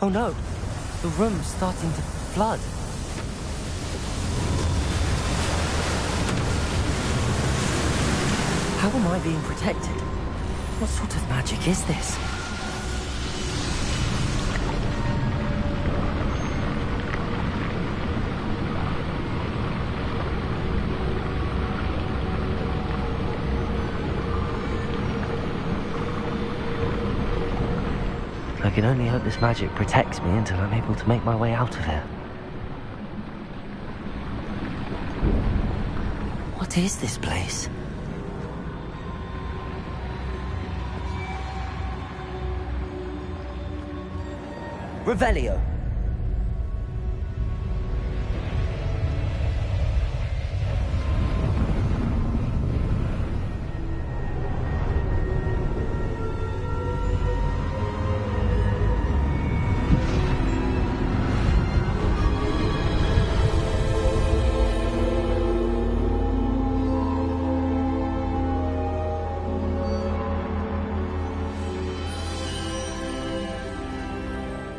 Oh no, the room's starting to flood. How am I being protected? What sort of magic is this? I can only hope this magic protects me until I'm able to make my way out of here. What is this place? Revelio.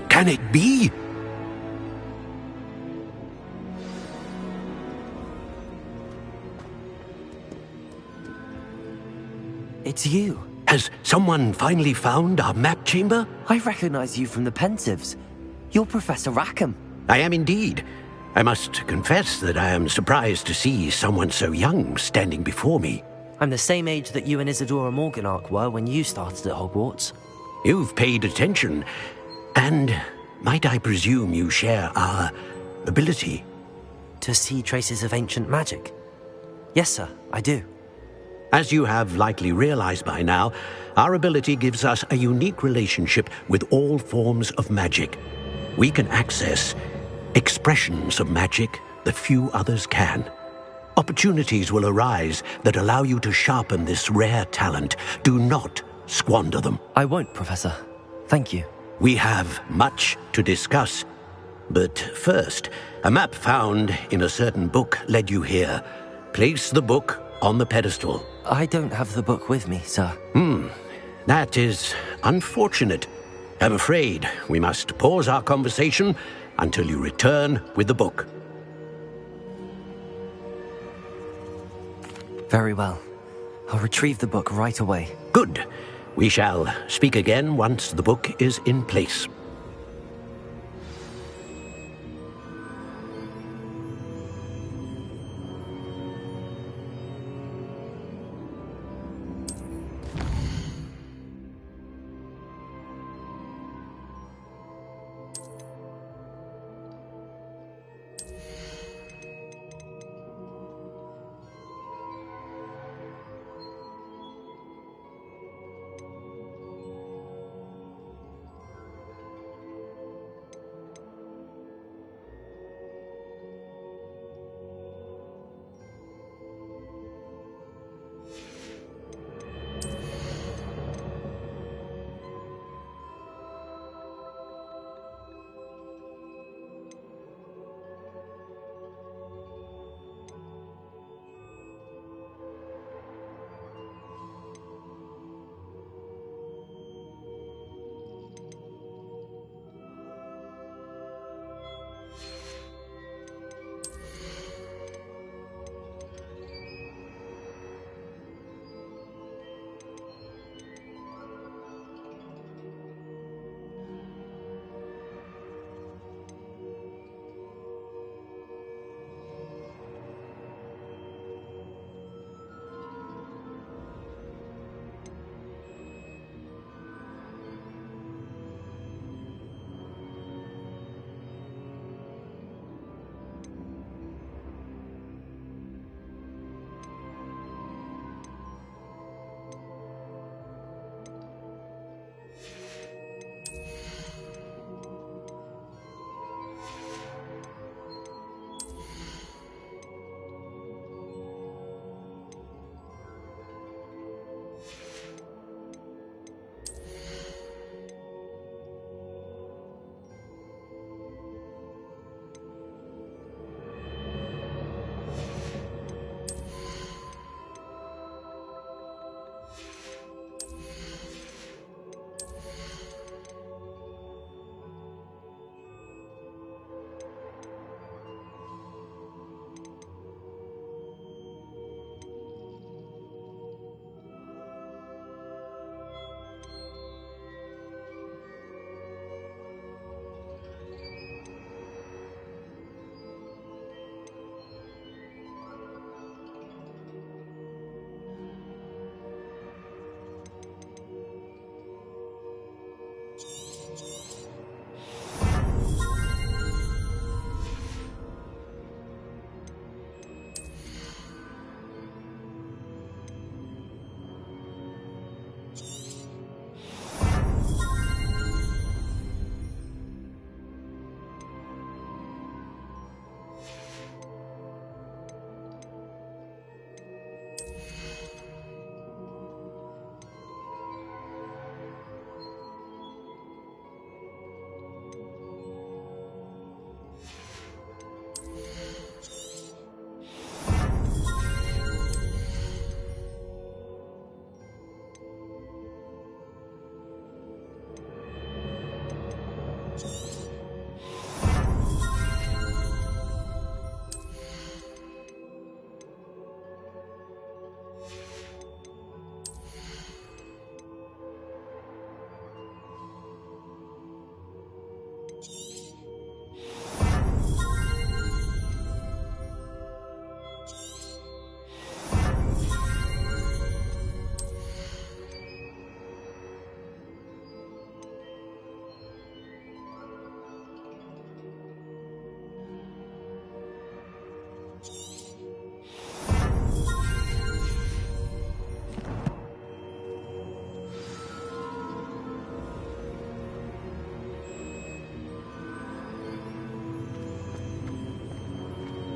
Can it be? It's you. Has someone finally found our map chamber? I recognize you from the Pensives. You're Professor Rackham. I am indeed. I must confess that I am surprised to see someone so young standing before me. I'm the same age that you and Isadora Morganach were when you started at Hogwarts. You've paid attention, and might I presume you share our ability? To see traces of ancient magic? Yes, sir, I do. As you have likely realized by now, our ability gives us a unique relationship with all forms of magic. We can access expressions of magic that few others can. Opportunities will arise that allow you to sharpen this rare talent. Do not squander them. I won't, Professor. Thank you. We have much to discuss. But first, a map found in a certain book led you here. Place the book on the pedestal. I don't have the book with me, sir. That is unfortunate. I'm afraid we must pause our conversation until you return with the book. Very well. I'll retrieve the book right away. Good. We shall speak again once the book is in place.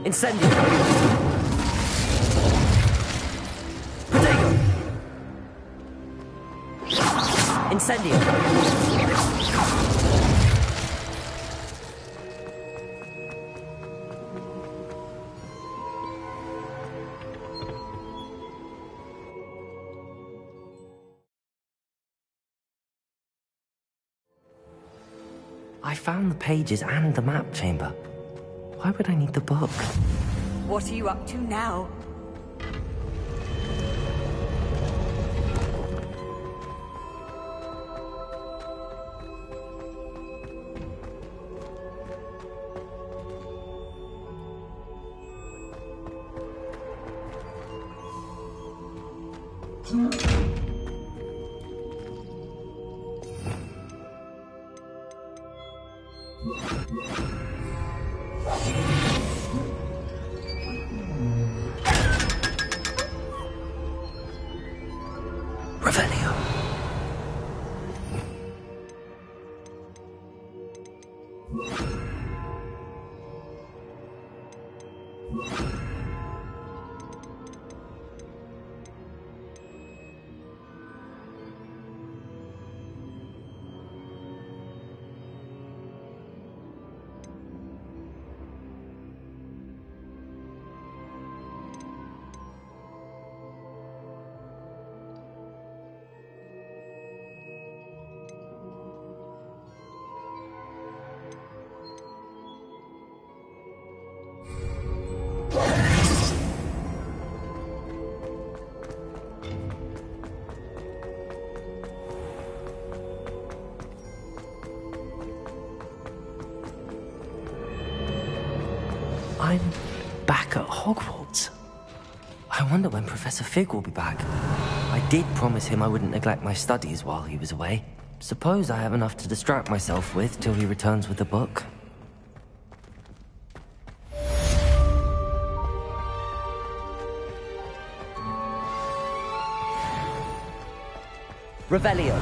Incendio! Protego! Incendio! I found the pages and the map chamber. Why would I need the book? What are you up to now? Revelio. I'm back at Hogwarts. I wonder when Professor Fig will be back. I did promise him I wouldn't neglect my studies while he was away. Suppose I have enough to distract myself with till he returns with the book. Revelio.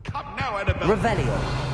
Come now, Annabelle. Revelio.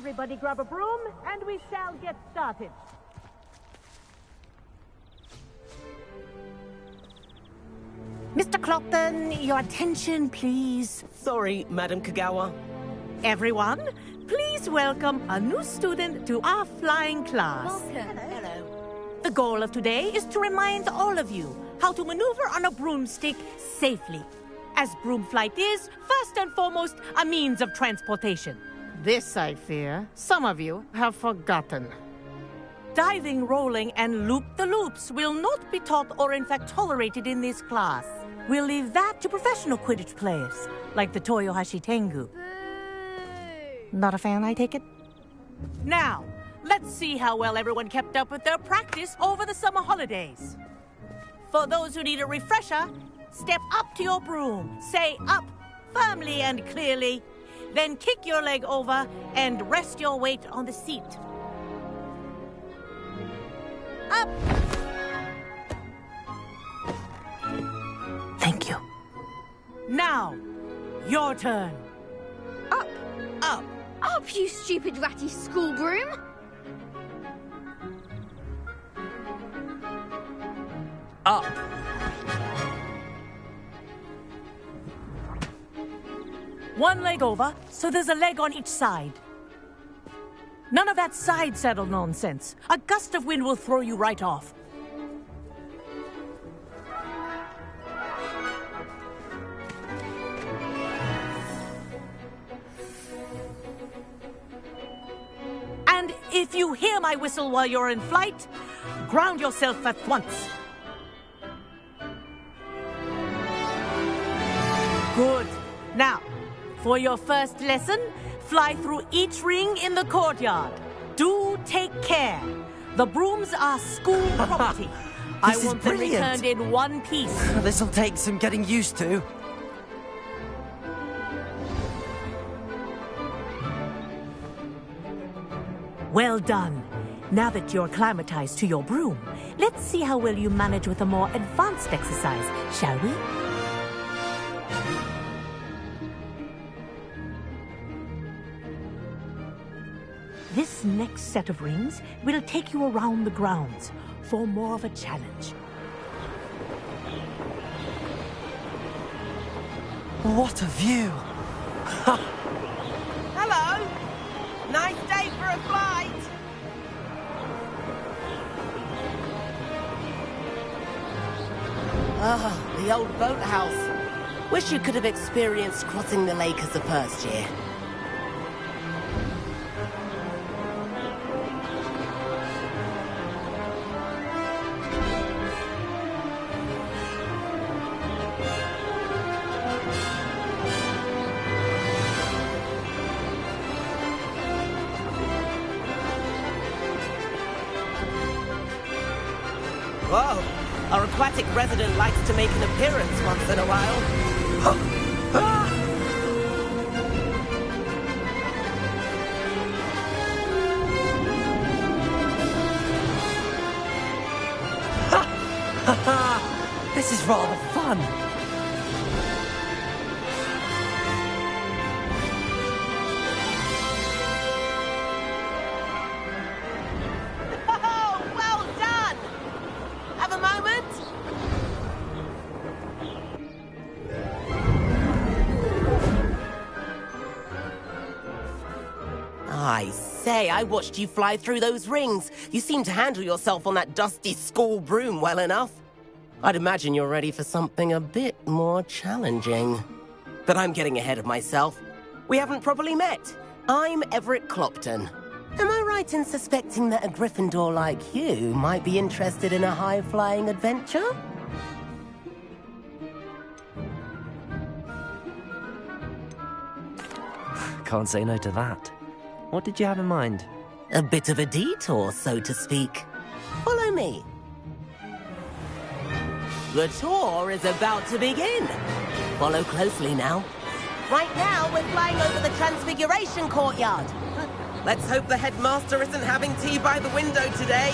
Everybody grab a broom, and we shall get started. Mr. Clopton, your attention, please. Sorry, Madam Kagawa. Everyone, please welcome a new student to our flying class. Welcome. Hello. The goal of today is to remind all of you how to maneuver on a broomstick safely, as broom flight is, first and foremost, a means of transportation. This, I fear, some of you have forgotten. Diving, rolling, and loop-the-loops will not be taught or in fact tolerated in this class. We'll leave that to professional Quidditch players, like the Toyohashi Tengu. Not a fan, I take it? Now, let's see how well everyone kept up with their practice over the summer holidays. For those who need a refresher, step up to your broom, say up firmly and clearly, then kick your leg over and rest your weight on the seat. Up! Thank you. Now, your turn. Up! Up! Up, you stupid ratty school broom! Up! One leg over, so there's a leg on each side. None of that side saddle nonsense. A gust of wind will throw you right off. And if you hear my whistle while you're in flight, ground yourself at once. Good. Now, for your first lesson, fly through each ring in the courtyard. Do take care. The brooms are school property. I This is want them brilliant. returned in one piece. This'll take some getting used to. Well done. Now that you're acclimatized to your broom, let's see how well you manage with a more advanced exercise, shall we? This next set of rings will take you around the grounds for more of a challenge. What a view! Hello! Nice day for a flight! Ah, the old boathouse. Wish you could have experienced crossing the lake as the first year. Whoa! Our aquatic resident likes to make an appearance once in a while. This is rather fun. Oh, well done! Have a moment? I say, I watched you fly through those rings. You seem to handle yourself on that dusty school broom well enough. I'd imagine you're ready for something a bit more challenging. But I'm getting ahead of myself. We haven't properly met. I'm Everett Clopton. Am I right in suspecting that a Gryffindor like you might be interested in a high-flying adventure? Can't say no to that. What did you have in mind? A bit of a detour, so to speak. Follow me. The tour is about to begin. Follow closely now. Right now, we're flying over the Transfiguration Courtyard. Let's hope the headmaster isn't having tea by the window today.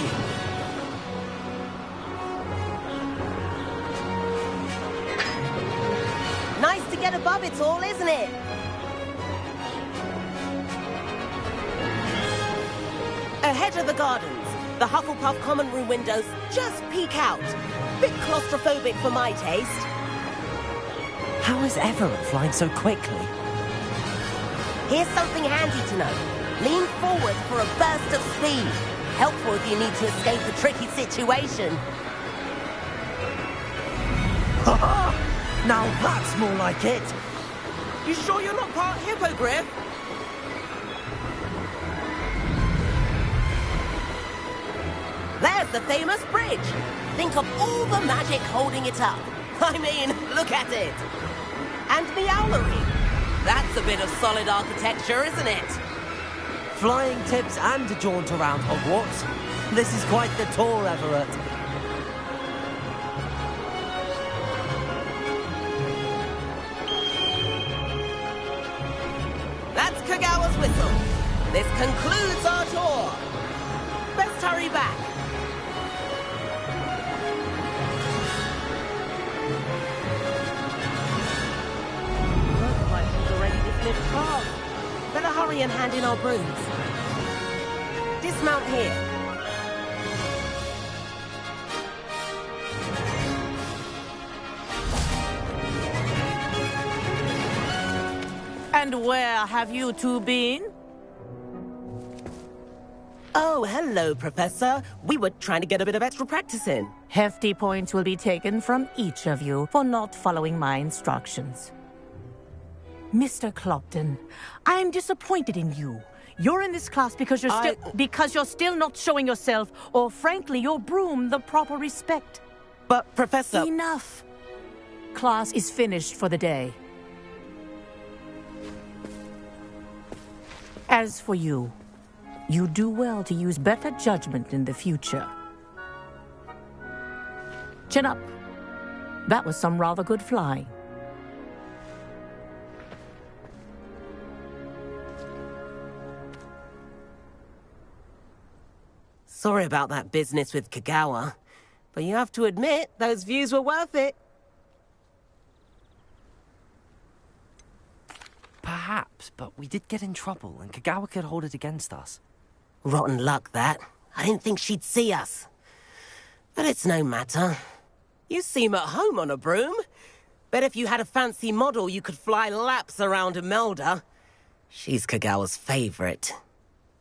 Nice to get above it all, isn't it? Ahead of the gardens, the Hufflepuff common room windows just peek out. Bit claustrophobic for my taste. How is Everett flying so quickly? Here's something handy to know. Lean forward for a burst of speed. Helpful if you need to escape a tricky situation. Now that's more like it. You sure you're not part hippogriff? There's the famous bridge. Think of all the magic holding it up. I mean, look at it. And the owlery. That's a bit of solid architecture, isn't it? Flying tips and a jaunt around Hogwarts. This is quite the tour, Everett. That's Kagawa's whistle. This concludes our tour. Best hurry back. Looks like he's already dismissed cars. Better hurry and hand in our brooms. Dismount here. And where have you two been? Oh, hello, Professor. We were trying to get a bit of extra practice in. Hefty points will be taken from each of you for not following my instructions. Mr. Clopton, I'm disappointed in you. You're in this class because you're still not showing yourself, or frankly, your broom, the proper respect. But, Professor... Enough. Class is finished for the day. As for you, you do well to use better judgment in the future. Chin up. That was some rather good flying. Sorry about that business with Kagawa, but you have to admit, those views were worth it. Perhaps, but we did get in trouble, and Kagawa could hold it against us. Rotten luck, that. I didn't think she'd see us. But it's no matter. You seem at home on a broom. Bet if you had a fancy model, you could fly laps around Imelda. She's Kagawa's favorite.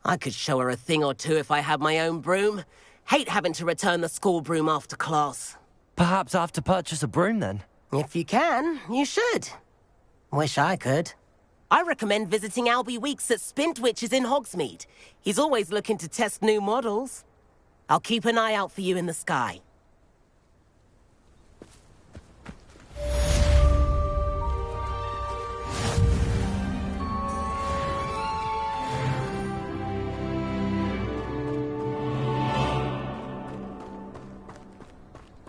I could show her a thing or two if I had my own broom. Hate having to return the school broom after class. Perhaps I have to purchase a broom, then? If you can, you should. Wish I could. I recommend visiting Albie Weeks at Spintwitches in Hogsmeade. He's always looking to test new models. I'll keep an eye out for you in the sky.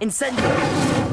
Incendio!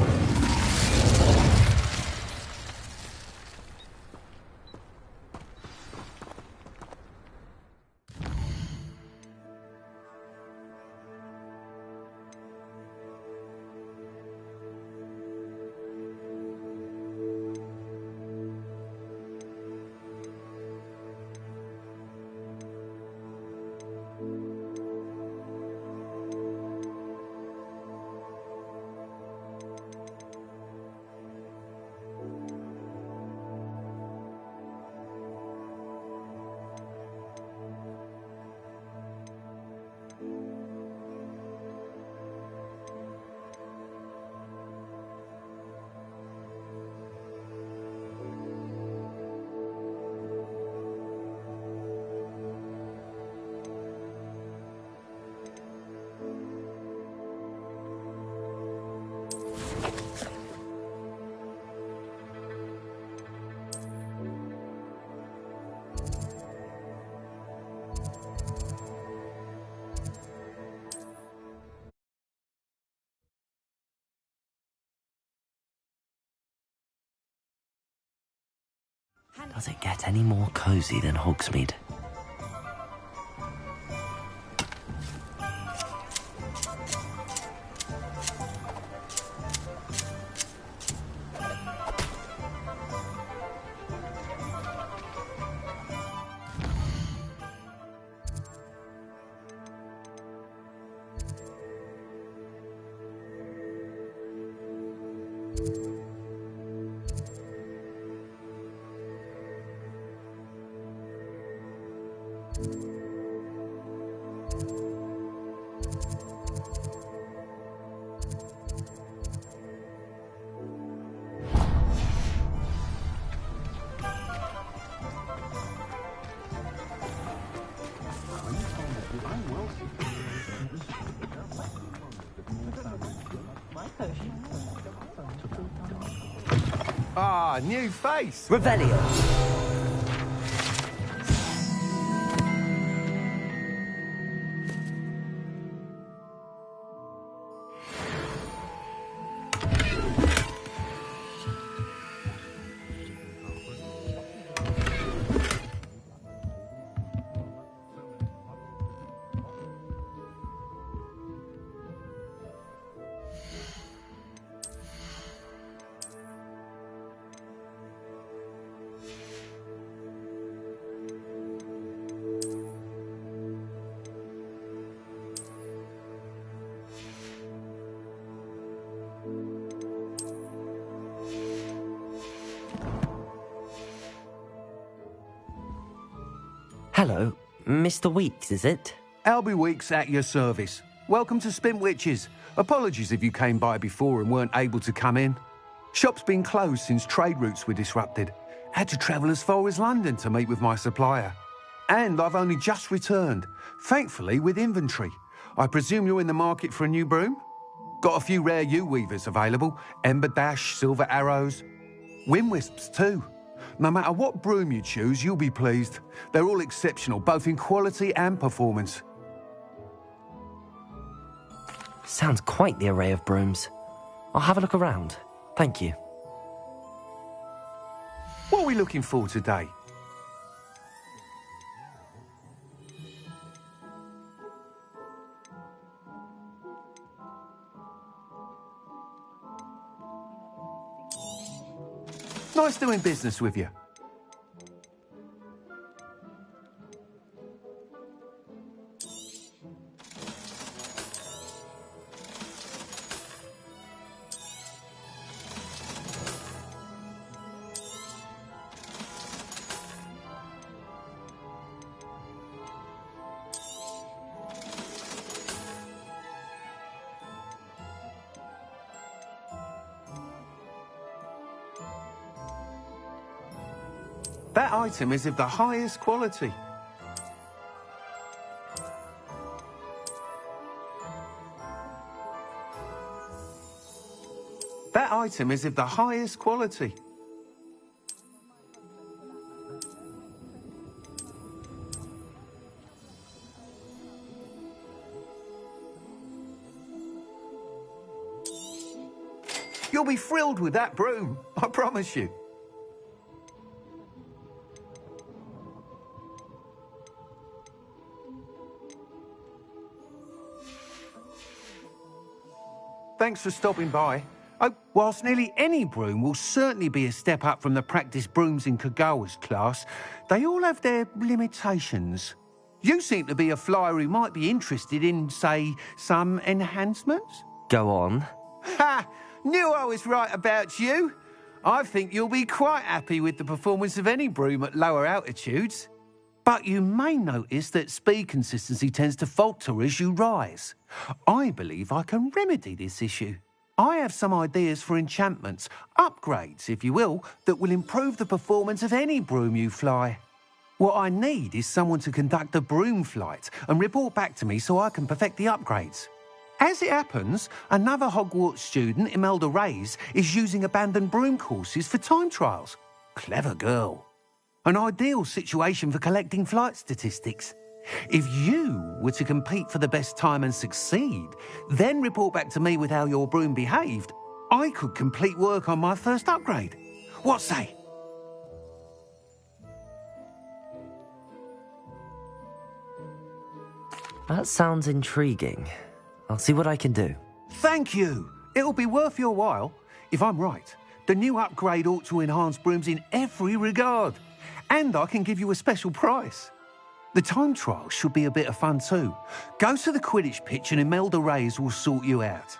Does it get any more cozy than Hogsmeade? Ah, new face. Revelio. Hello, Mr. Weeks, is it? Albie Weeks at your service. Welcome to Spintwitches. Apologies if you came by before and weren't able to come in. Shop's been closed since trade routes were disrupted. Had to travel as far as London to meet with my supplier. And I've only just returned, thankfully with inventory. I presume you're in the market for a new broom? Got a few rare U-weavers available. Ember Dash, Silver Arrows. Wind Wisps too. No matter what broom you choose, you'll be pleased. They're all exceptional, both in quality and performance. Sounds quite the array of brooms. I'll have a look around. Thank you. What are we looking for today? Nice doing business with you. That item is of the highest quality. That item is of the highest quality. You'll be thrilled with that broom, I promise you. Thanks for stopping by. Oh, whilst nearly any broom will certainly be a step up from the practice brooms in Kagawa's class, they all have their limitations. You seem to be a flyer who might be interested in, say, some enhancements? Go on. Ha! Knew I was right about you. I think you'll be quite happy with the performance of any broom at lower altitudes. But you may notice that speed consistency tends to falter as you rise. I believe I can remedy this issue. I have some ideas for enchantments, upgrades, if you will, that will improve the performance of any broom you fly. What I need is someone to conduct a broom flight and report back to me so I can perfect the upgrades. As it happens, another Hogwarts student, Imelda Reyes, is using abandoned broom courses for time trials. Clever girl. An ideal situation for collecting flight statistics. If you were to compete for the best time and succeed, then report back to me with how your broom behaved, I could complete work on my first upgrade. What say? That sounds intriguing. I'll see what I can do. Thank you. It'll be worth your while. If I'm right, the new upgrade ought to enhance brooms in every regard. And I can give you a special price. The time trial should be a bit of fun too. Go to the Quidditch pitch and Imelda Reyes will sort you out.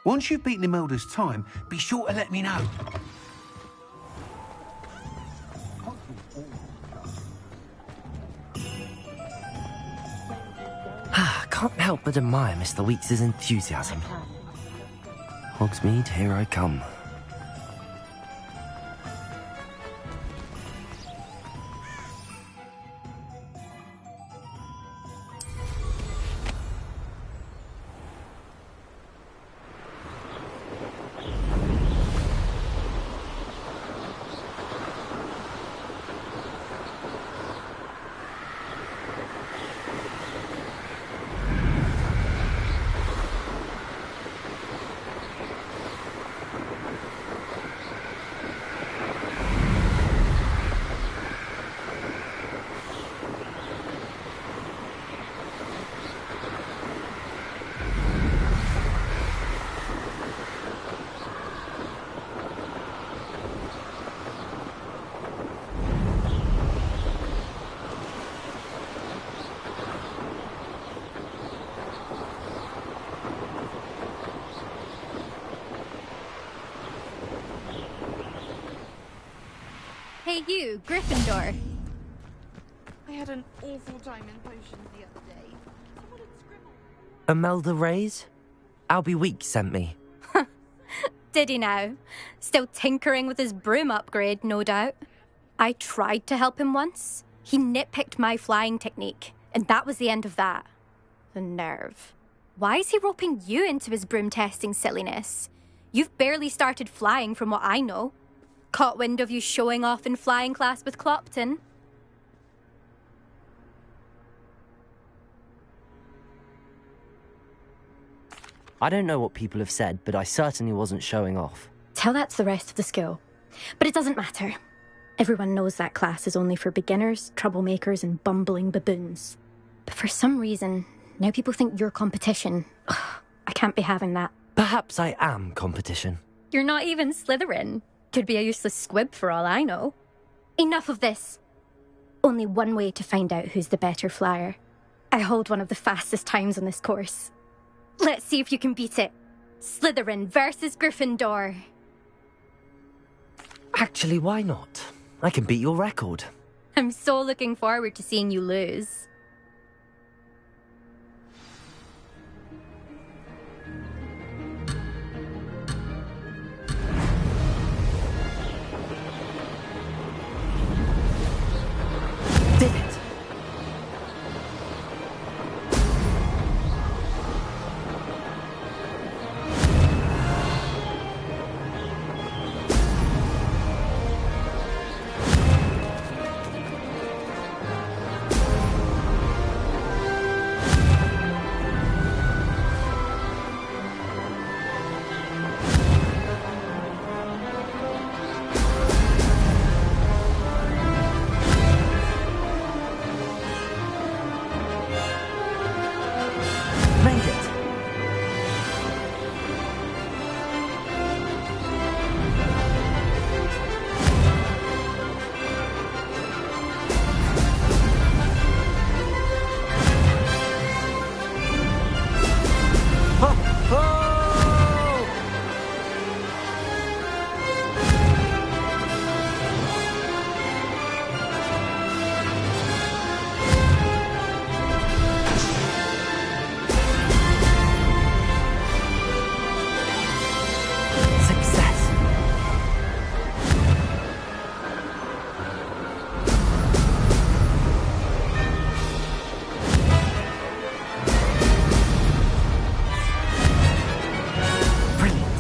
Once you've beaten Imelda's time, be sure to let me know. Can't help but admire Mr. Weeks' enthusiasm. Hogsmeade, here I come. Hey you, Gryffindor. I had an awful time in potions the other day. Someone had scribbled. Imelda Reyes? Albie Weeks sent me. Did he now? Still tinkering with his broom upgrade, no doubt. I tried to help him once. He nitpicked my flying technique, and that was the end of that. The nerve. Why is he roping you into his broom testing silliness? You've barely started flying from what I know. Caught wind of you showing off in flying class with Clopton. I don't know what people have said, but I certainly wasn't showing off. Tell that to the rest of the school. But it doesn't matter. Everyone knows that class is only for beginners, troublemakers, and bumbling baboons. But for some reason, now people think you're competition. Ugh, I can't be having that. Perhaps I am competition. You're not even Slytherin. Could be a useless squib for all I know. Enough of this. Only one way to find out who's the better flyer. I hold one of the fastest times on this course. Let's see if you can beat it. Slytherin versus Gryffindor. Actually, why not? I can beat your record. I'm so looking forward to seeing you lose. Did it? Made it. Ho, ho! Success. Brilliant.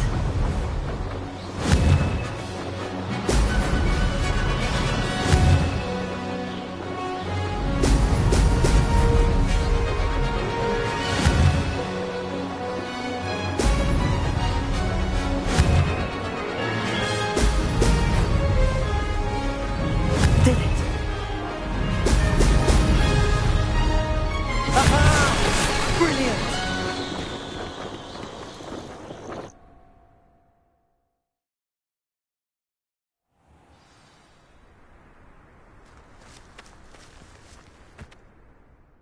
Did it. Aha! Brilliant.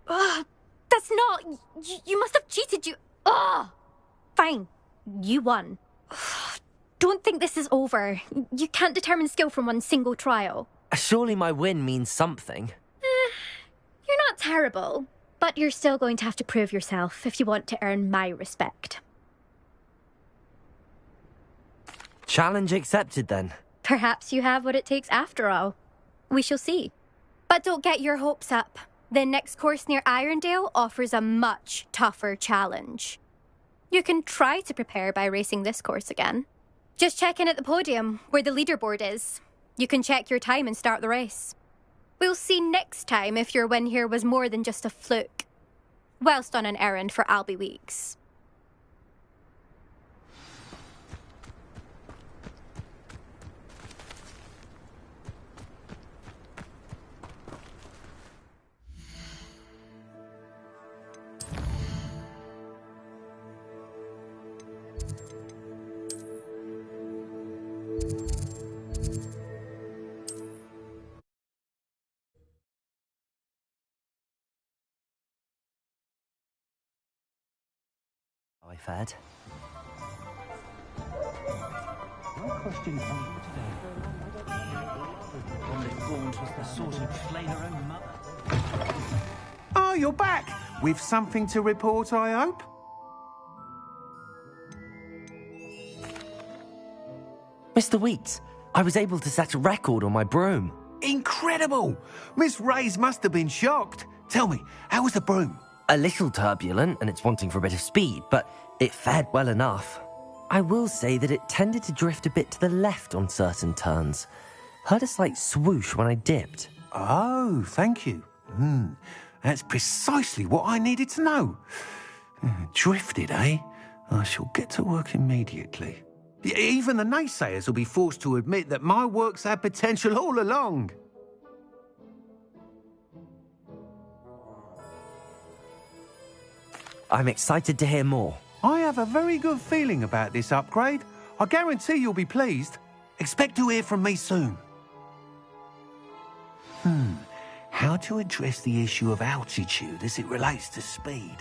Ugh, that's not... You must have cheated, you... Ugh! Fine. You won. Don't think this is over. You can't determine skill from one single trial. Surely my win means something. You're not terrible, but you're still going to have to prove yourself if you want to earn my respect. Challenge accepted, then. Perhaps you have what it takes after all. We shall see. But don't get your hopes up. The next course near Irondale offers a much tougher challenge. You can try to prepare by racing this course again. Just check in at the podium, where the leaderboard is. You can check your time and start the race. We'll see next time if your win here was more than just a fluke. Whilst on an errand for Albie Weeks. I fared. Oh, you're back! With something to report, I hope? Mr. Weeks, I was able to set a record on my broom. Incredible! Miss Reyes must have been shocked. Tell me, how was the broom? A little turbulent, and it's wanting for a bit of speed, but it fared well enough. I will say that it tended to drift a bit to the left on certain turns. Heard a slight swoosh when I dipped. Oh, thank you. That's precisely what I needed to know. Drifted, eh? I shall get to work immediately. Even the naysayers will be forced to admit that my work's had potential all along. I'm excited to hear more. I have a very good feeling about this upgrade. I guarantee you'll be pleased. Expect to hear from me soon. How to address the issue of altitude as it relates to speed?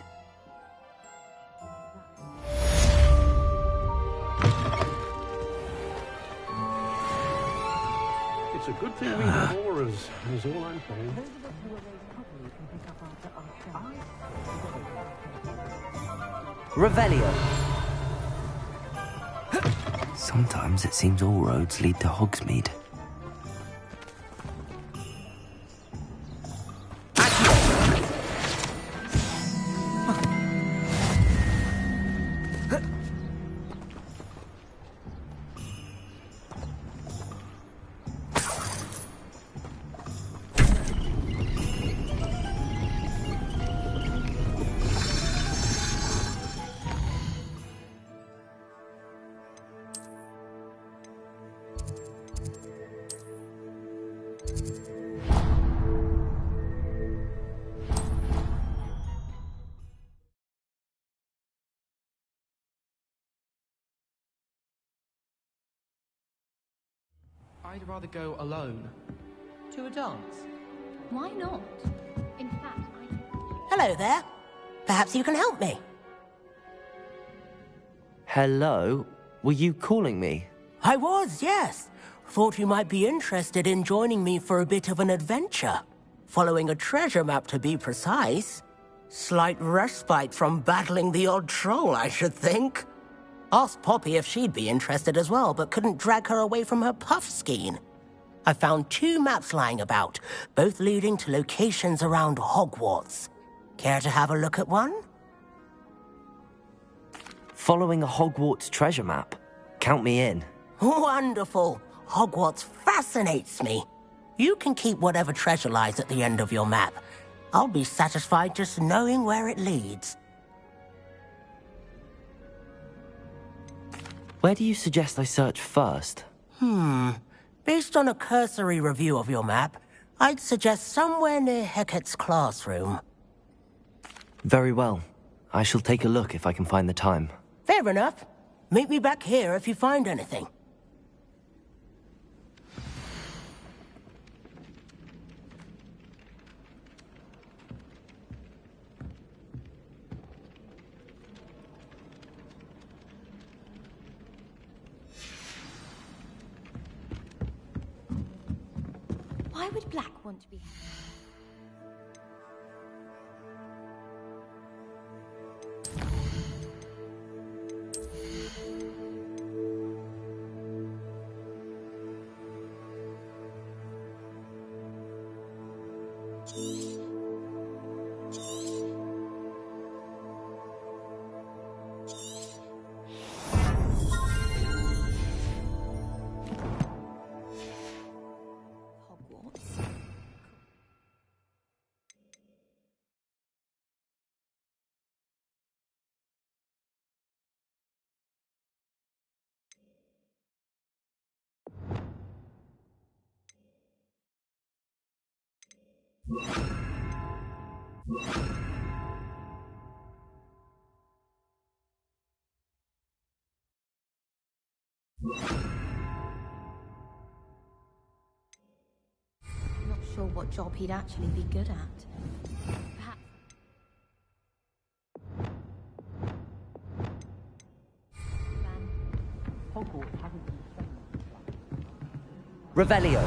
It's a good thing we have auras, is all I'm saying. Revelio. Sometimes it seems all roads lead to Hogsmeade. I'd rather go alone. To a dance. Why not? In fact, Hello there. Perhaps you can help me. Hello? Were you calling me? I was, yes. Thought you might be interested in joining me for a bit of an adventure. Following a treasure map, to be precise. Slight respite from battling the odd troll, I should think. Asked Poppy if she'd be interested as well, but couldn't drag her away from her puff skein. I found 2 maps lying about, both leading to locations around Hogwarts. Care to have a look at one? Following a Hogwarts treasure map. Count me in. Wonderful. Hogwarts fascinates me. You can keep whatever treasure lies at the end of your map. I'll be satisfied just knowing where it leads. Where do you suggest I search first? Based on a cursory review of your map, I'd suggest somewhere near Hecat's classroom. Very well. I shall take a look if I can find the time. Fair enough. Meet me back here if you find anything. Why would Black want to be... Not sure what job he'd actually be good at. Perhaps... Revelio.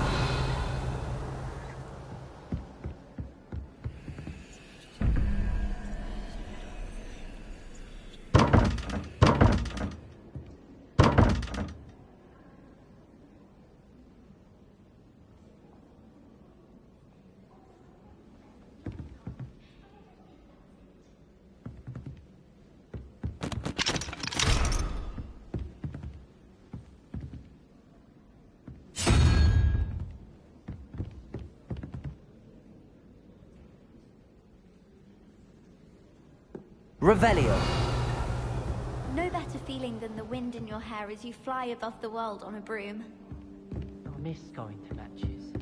Revelio. No better feeling than the wind in your hair as you fly above the world on a broom. I miss going to matches.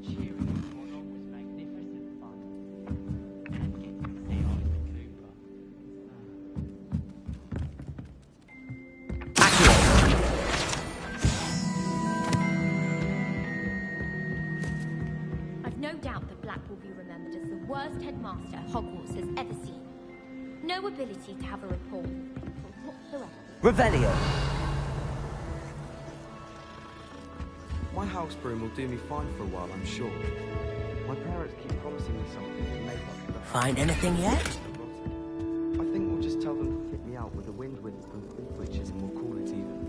Cheering for one was magnificent fun. And getting to see Arthur Cooper. I've no doubt that Black will be remembered as the worst headmaster Hogwarts has ever seen. No ability to have a rapport whatsoever. Revelio. My house broom will do me fine for a while, I'm sure. My parents keep promising me something to make up for the... Find anything yet? I think we'll just tell them to fit me out with a wind whip and 3 witches and we'll call it even.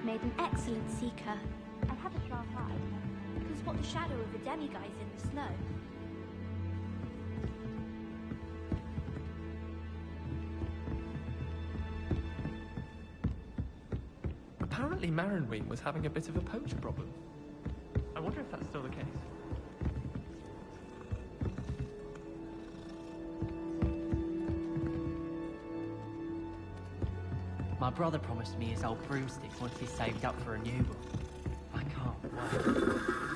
Made an excellent seeker. I have a sharp eye. Could spot the shadow of a demiguise in the snow. Apparently Marinween was having a bit of a poacher problem. I wonder if that's still the case. My brother promised me his old broomstick once he's saved up for a new one. I can't wait.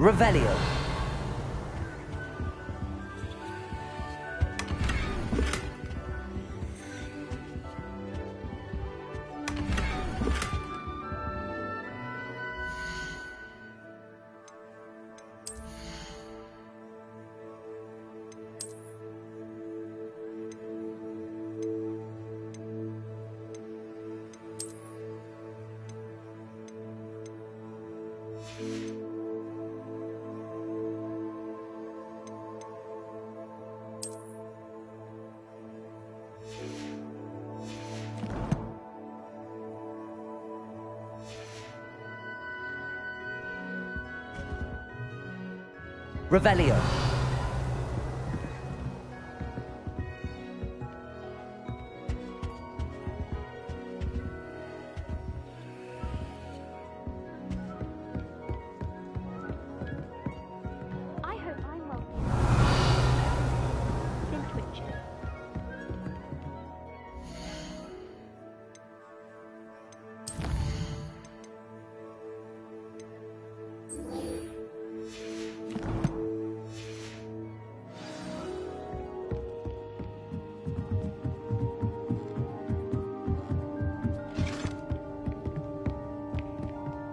Revelio. Revelio. I hope I'm well. Been twitching.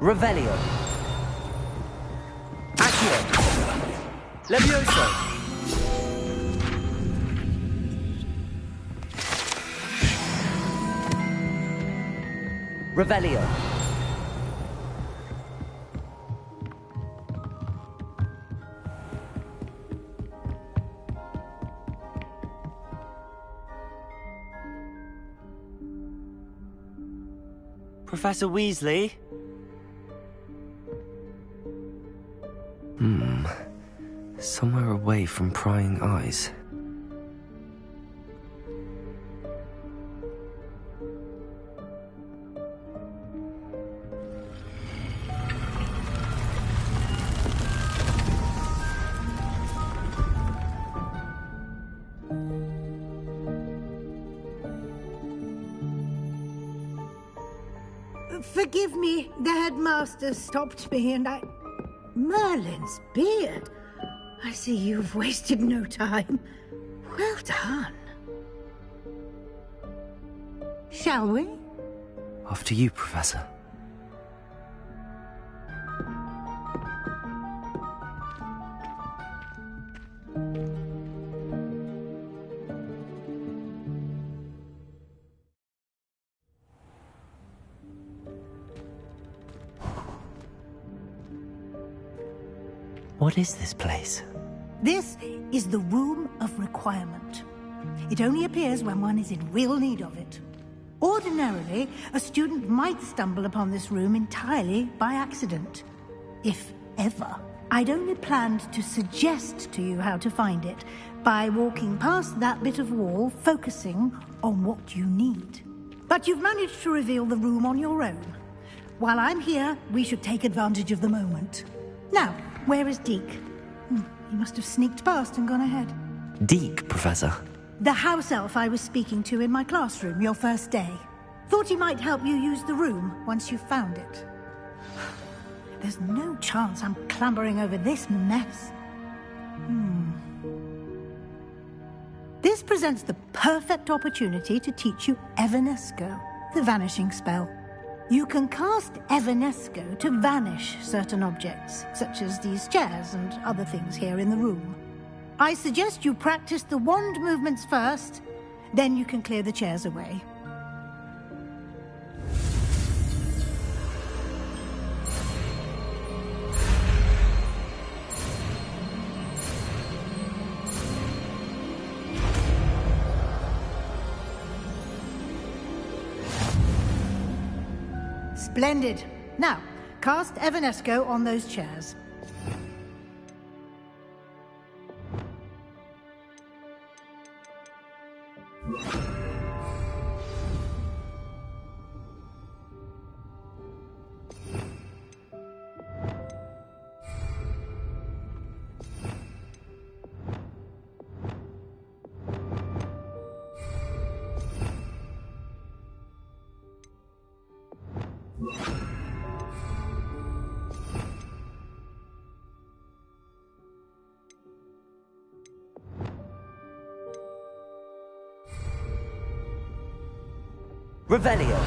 Revelio. Accio. Levioso! Revelio. Professor Weasley? Somewhere away from prying eyes. Forgive me, the headmaster stopped me and I... Merlin's beard. I see you've wasted no time. Well done. Shall we? After you, Professor. What is this place? This is the Room of Requirement. It only appears when one is in real need of it. Ordinarily, a student might stumble upon this room entirely by accident. If ever. I'd only planned to suggest to you how to find it by walking past that bit of wall, focusing on what you need. But you've managed to reveal the room on your own. While I'm here, we should take advantage of the moment. Now, where is Deke? He must have sneaked past and gone ahead. Deke, Professor? The house elf I was speaking to in my classroom your first day. Thought he might help you use the room once you found it. There's no chance I'm clambering over this mess. This presents the perfect opportunity to teach you Evanesco, the vanishing spell. You can cast Evanesco to vanish certain objects, such as these chairs and other things here in the room. I suggest you practice the wand movements first, then you can clear the chairs away. Splendid. Now, cast Evanesco on those chairs. Revelio.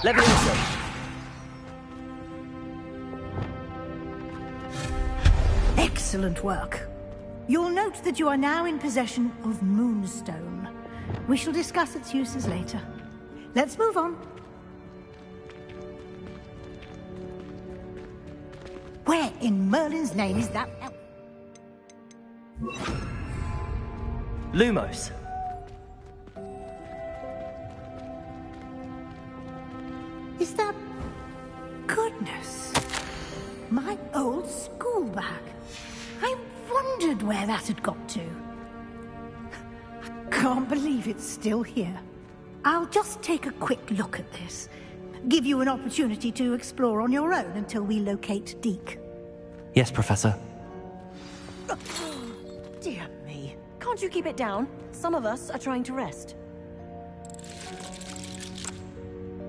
Levioso. Excellent work. You'll note that you are now in possession of Moonstone. We shall discuss its uses later. Let's move on. Where in Merlin's name is that elf? Lumos. Is that... Goodness. My old school bag. I wondered where that had got to. I can't believe it's still here. I'll just take a quick look at this. Give you an opportunity to explore on your own until we locate Deke. Yes, Professor. Dear me. Can't you keep it down? Some of us are trying to rest.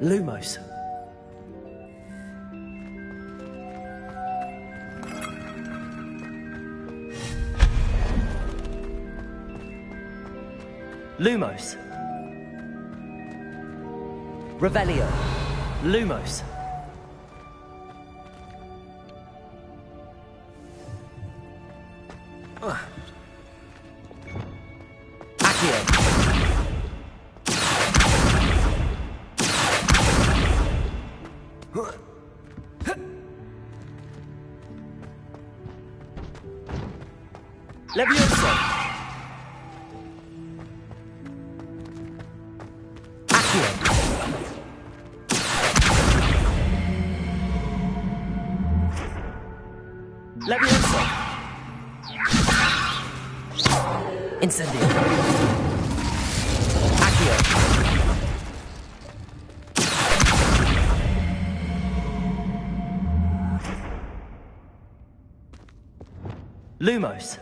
Lumos. Lumos. Revelio. Lumos. Accio. Levioso. Accio. Levioso. Incendio. Accio. Lumos.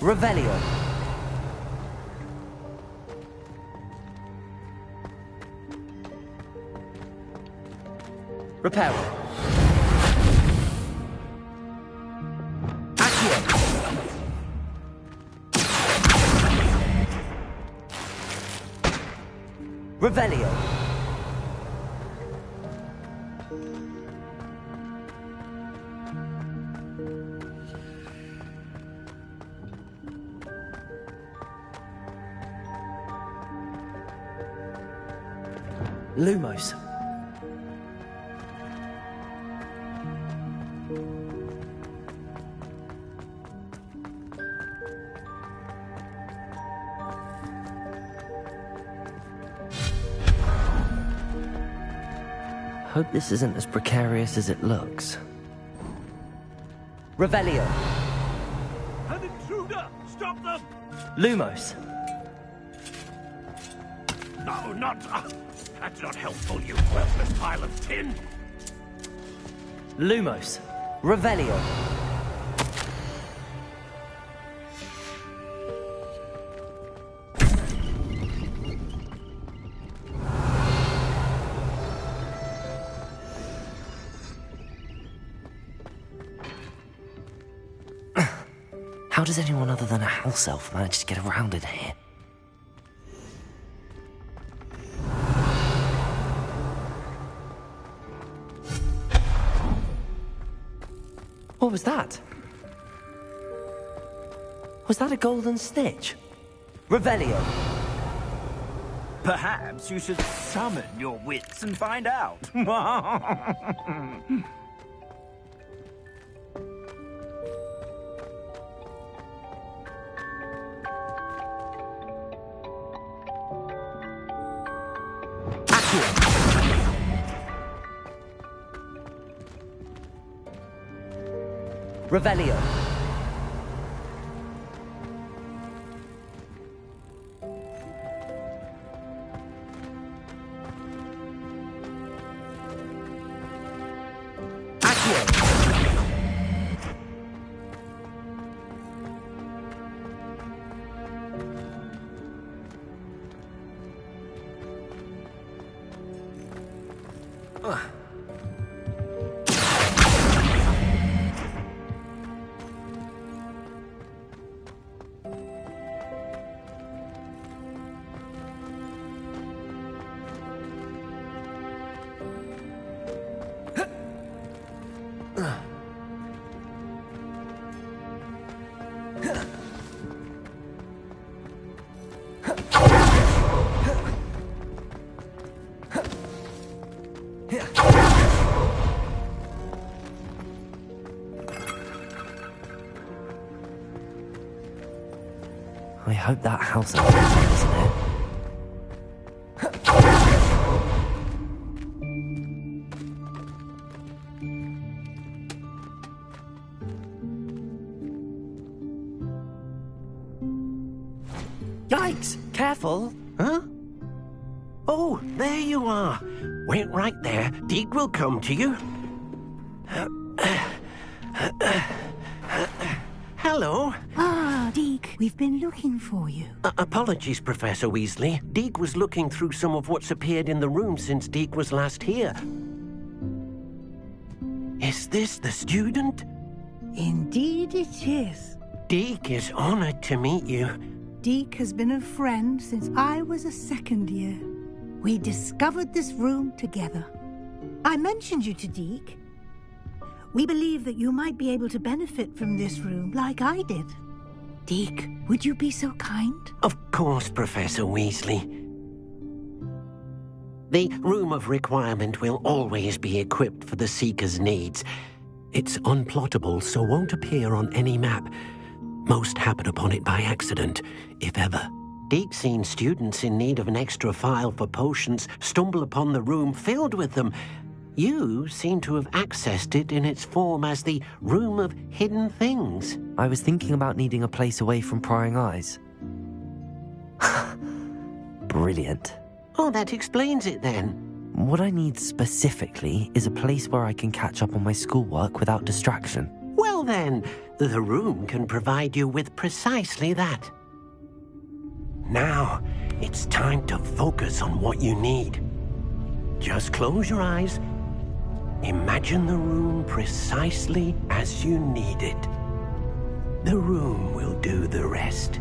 Revelio. Reparo. Accio. Revelio. Lumos. Hope this isn't as precarious as it looks. Revelio. An intruder! Stop them! Lumos. No, not... that's not helpful, you worthless pile of tin! Lumos. Revelio. How does anyone other than a house elf manage to get around in here? What was that? Was that a golden snitch? Revelio. Perhaps you should summon your wits and find out. Revelio. I hope that house elf isn't it. Yikes! Careful! Huh? Oh, there you are. Wait right there. Deke will come to you. Hello. Ah, Deke, we've been looking for you. Apologies, Professor Weasley. Deke was looking through some of what's appeared in the room since Deke was last here. Is this the student? Indeed it is. Deke is honored to meet you. Deke has been a friend since I was a second year. We discovered this room together. I mentioned you to Deke. We believe that you might be able to benefit from this room like I did. Deke, would you be so kind? Of course, Professor Weasley. The Room of Requirement will always be equipped for the Seeker's needs. It's unplottable, so won't appear on any map. Most happen upon it by accident, if ever. Deke's seen students in need of an extra file for potions stumble upon the room filled with them. You seem to have accessed it in its form as the Room of Hidden Things. I was thinking about needing a place away from prying eyes. Brilliant. Oh, that explains it then. What I need specifically is a place where I can catch up on my schoolwork without distraction. Well then, the room can provide you with precisely that. Now, it's time to focus on what you need. Just close your eyes. Imagine the room precisely as you need it. The room will do the rest.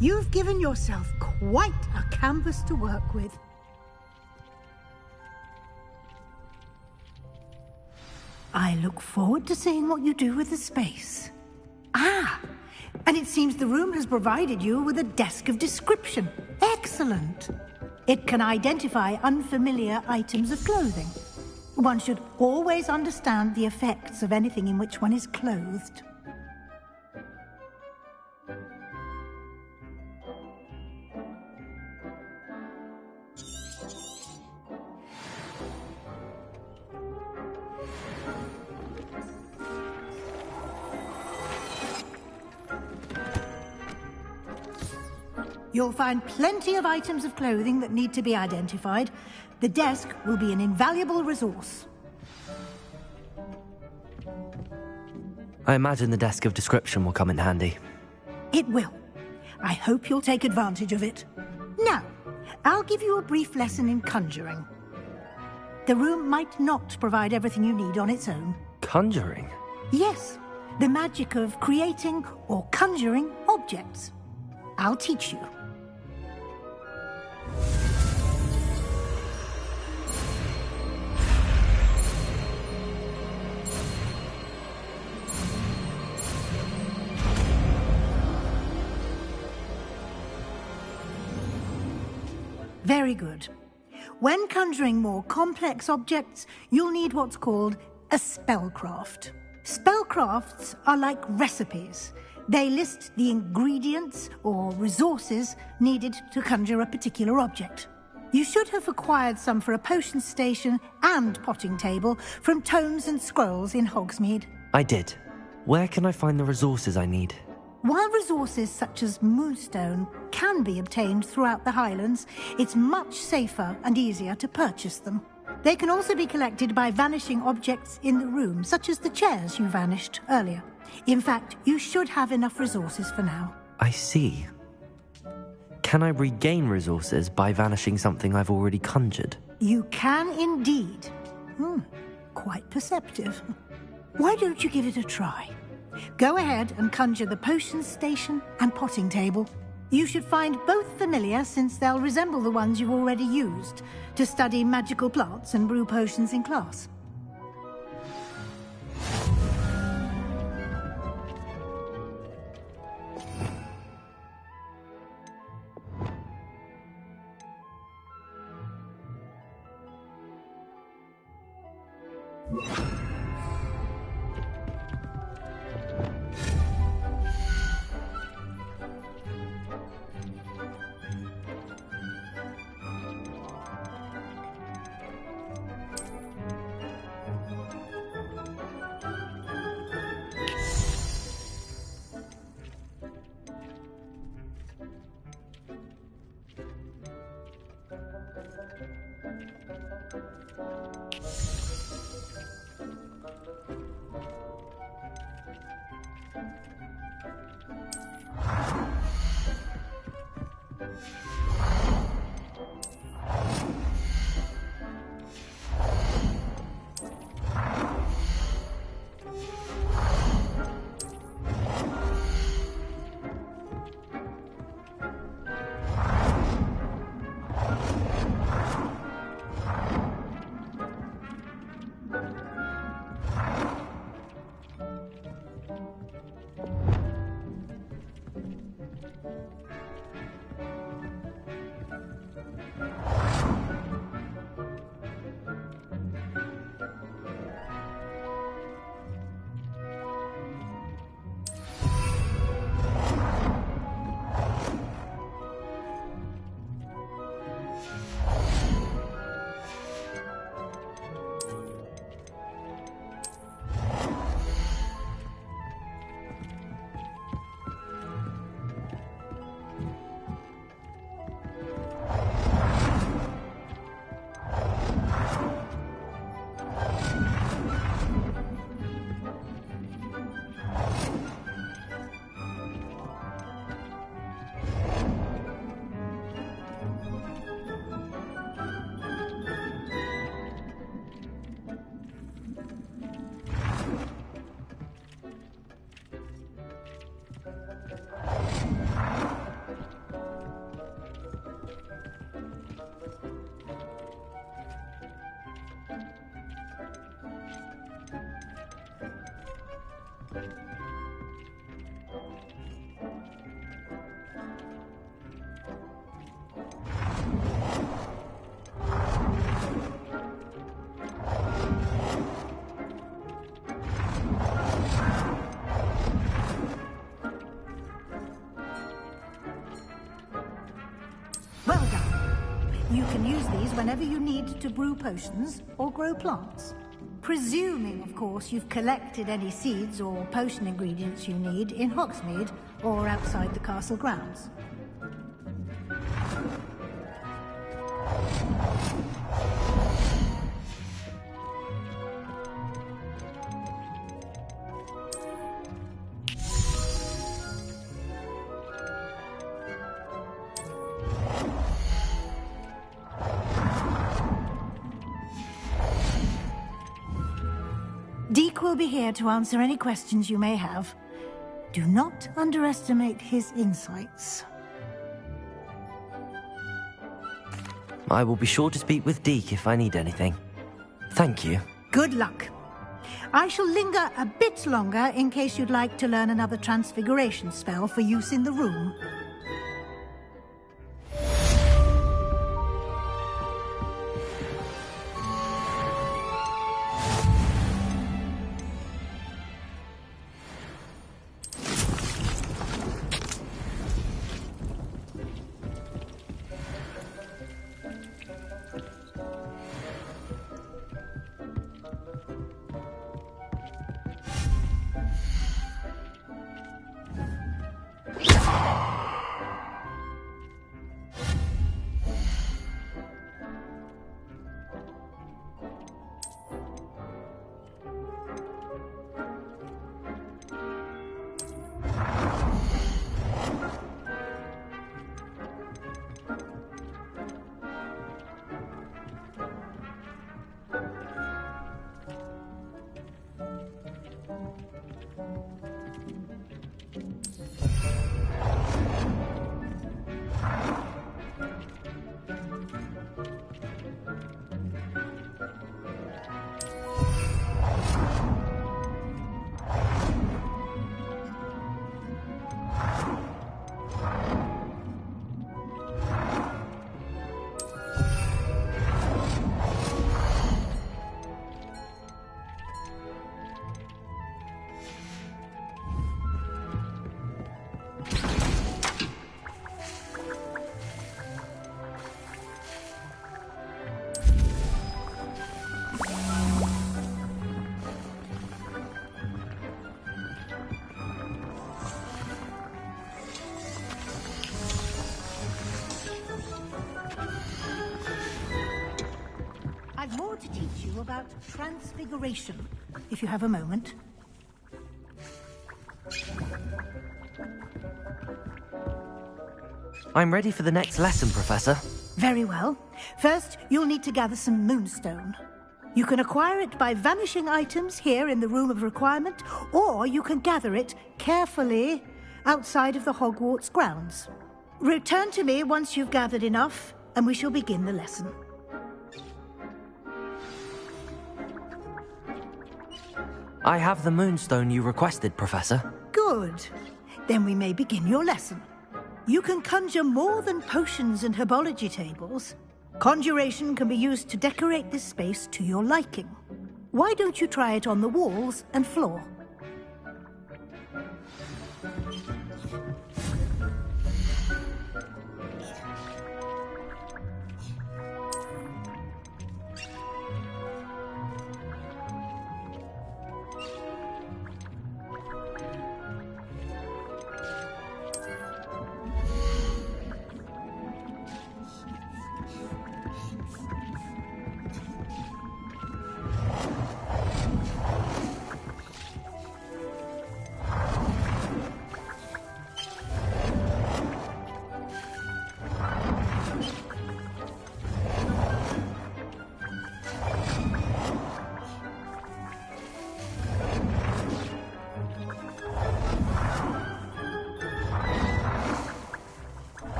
You've given yourself quite a canvas to work with. I look forward to seeing what you do with the space. Ah, and it seems the room has provided you with a desk of description. Excellent. It can identify unfamiliar items of clothing. One should always understand the effects of anything in which one is clothed. You'll find plenty of items of clothing that need to be identified. The desk will be an invaluable resource. I imagine the desk of description will come in handy. It will. I hope you'll take advantage of it. Now, I'll give you a brief lesson in conjuring. The room might not provide everything you need on its own. Conjuring? Yes, the magic of creating or conjuring objects. I'll teach you. Very good. When conjuring more complex objects, you'll need what's called a spellcraft. Spellcrafts are like recipes. They list the ingredients or resources needed to conjure a particular object. You should have acquired some for a potion station and potting table from tomes and scrolls in Hogsmeade. I did. Where can I find the resources I need? While resources such as moonstone can be obtained throughout the Highlands, it's much safer and easier to purchase them. They can also be collected by vanishing objects in the room, such as the chairs you vanished earlier. In fact, you should have enough resources for now. I see. Can I regain resources by vanishing something I've already conjured? You can indeed. Quite perceptive. Why don't you give it a try? Go ahead and conjure the potions station and potting table. You should find both familiar, since they'll resemble the ones you've already used to study magical plants and brew potions in class. Well done. You can use these whenever you need to brew potions or grow plants. Presuming, of course, you've collected any seeds or potion ingredients you need in Hogsmeade or outside the castle grounds. Deke will be here to answer any questions you may have. Do not underestimate his insights. I will be sure to speak with Deke if I need anything. Thank you. Good luck. I shall linger a bit longer in case you'd like to learn another transfiguration spell for use in the room. about transfiguration, if you have a moment. I'm ready for the next lesson, Professor. Very well. First, you'll need to gather some moonstone. You can acquire it by vanishing items here in the Room of Requirement, or you can gather it carefully outside of the Hogwarts grounds. Return to me once you've gathered enough, and we shall begin the lesson. I have the moonstone you requested, Professor. Good. Then we may begin your lesson. You can conjure more than potions and herbology tables. Conjuration can be used to decorate this space to your liking. Why don't you try it on the walls and floor?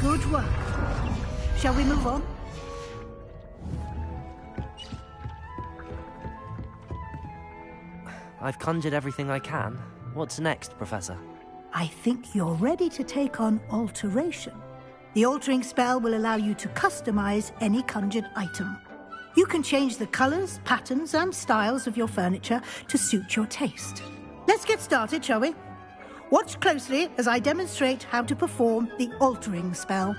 Good work. Shall we move on? I've conjured everything I can. What's next, Professor? I think you're ready to take on alteration. The altering spell will allow you to customize any conjured item. You can change the colors, patterns, and styles of your furniture to suit your taste. Let's get started, shall we? Watch closely as I demonstrate how to perform the altering spell.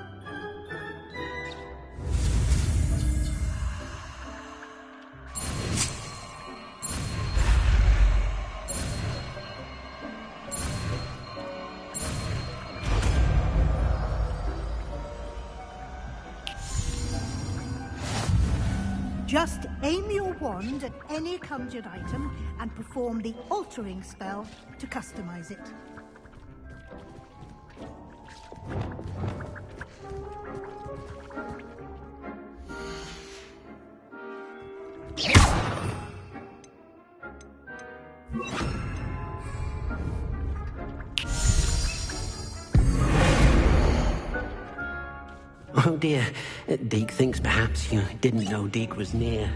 Just aim your wand at any conjured item and perform the altering spell to customize it. Oh dear, Deke thinks perhaps you didn't know Deke was near.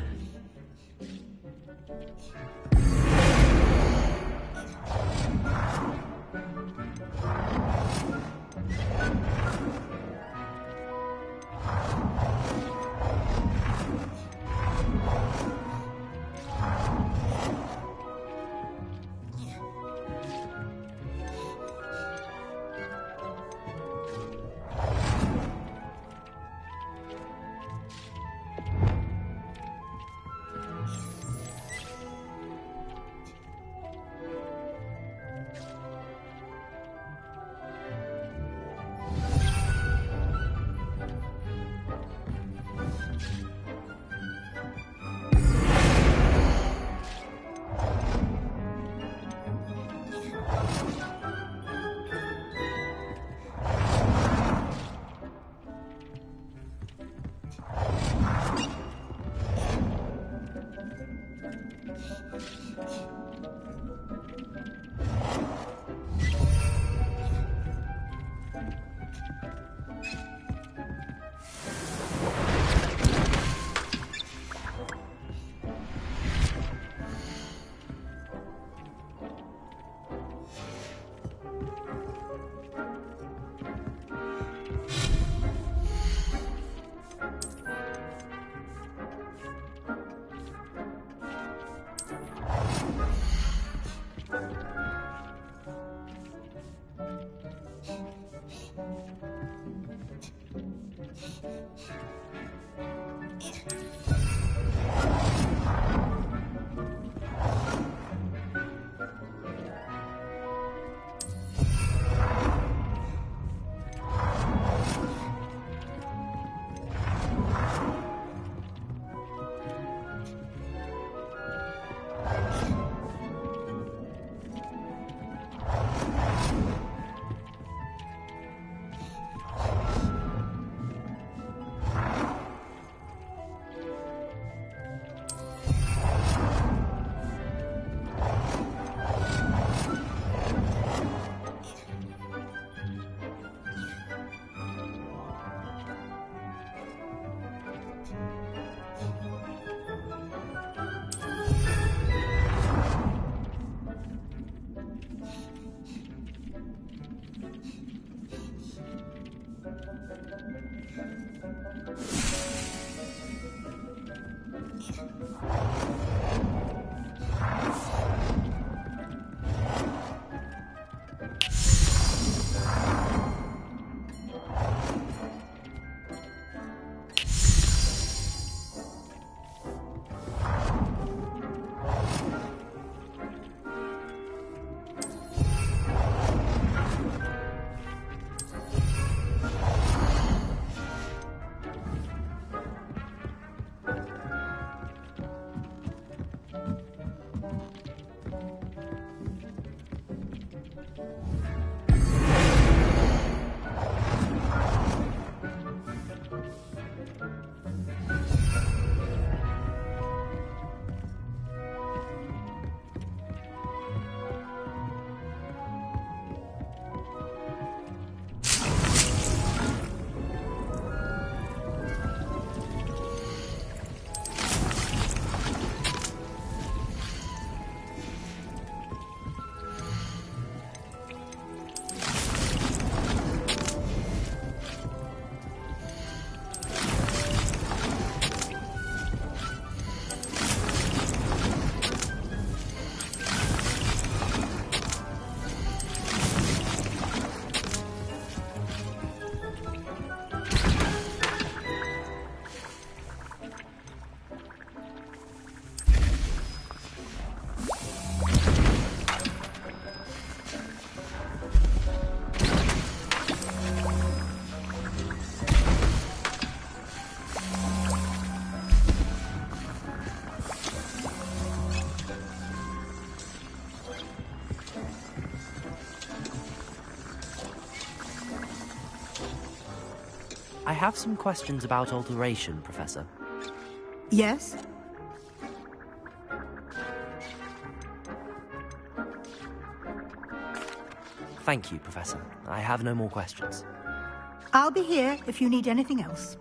I have some questions about alteration, Professor. Yes? Thank you, Professor. I have no more questions. I'll be here if you need anything else.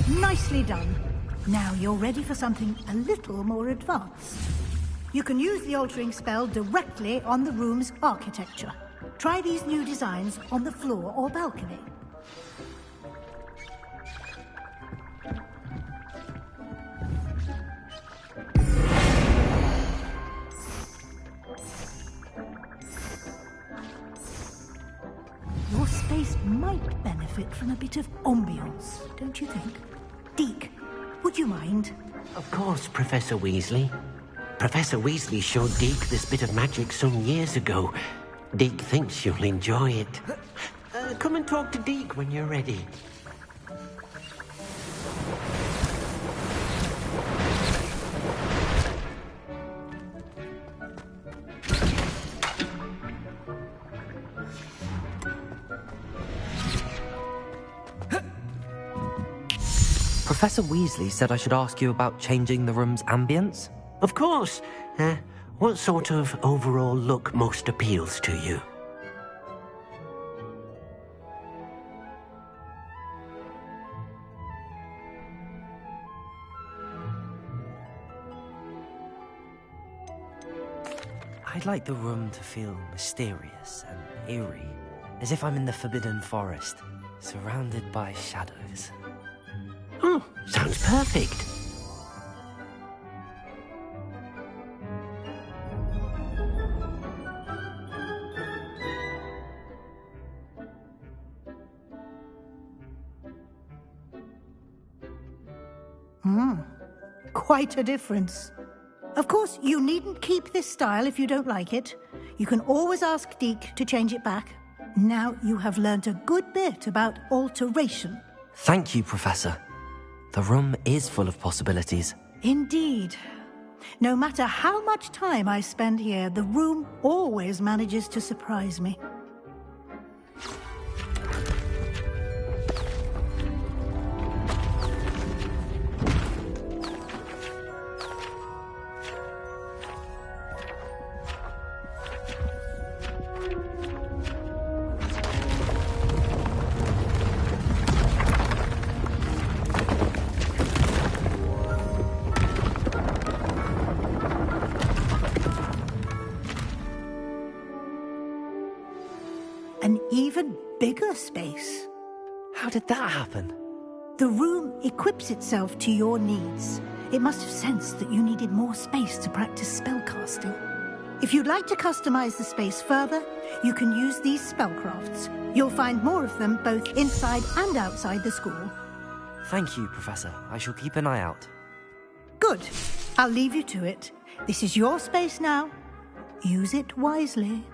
Nicely done. Now you're ready for something a little more advanced. You can use the altering spell directly on the room's architecture. Try these new designs on the floor or balcony. Your space might benefit from a bit of ambiance, don't you think? Deke, would you mind? Of course, Professor Weasley. Professor Weasley showed Deke this bit of magic some years ago. Deke thinks you'll enjoy it. Come and talk to Deke when you're ready. Professor Weasley said I should ask you about changing the room's ambience? Of course. What sort of overall look most appeals to you? I'd like the room to feel mysterious and eerie, as if I'm in the Forbidden Forest, surrounded by shadows. Oh, sounds perfect. Quite a difference. Of course, you needn't keep this style if you don't like it. You can always ask Deke to change it back. Now you have learnt a good bit about alteration. Thank you, Professor. The room is full of possibilities. Indeed. No matter how much time I spend here, the room always manages to surprise me. An even bigger space. How did that happen? The room equips itself to your needs. It must have sensed that you needed more space to practice spellcasting. If you'd like to customize the space further, you can use these spellcrafts. You'll find more of them both inside and outside the school. Thank you, Professor. I shall keep an eye out. Good. I'll leave you to it. This is your space now. Use it wisely.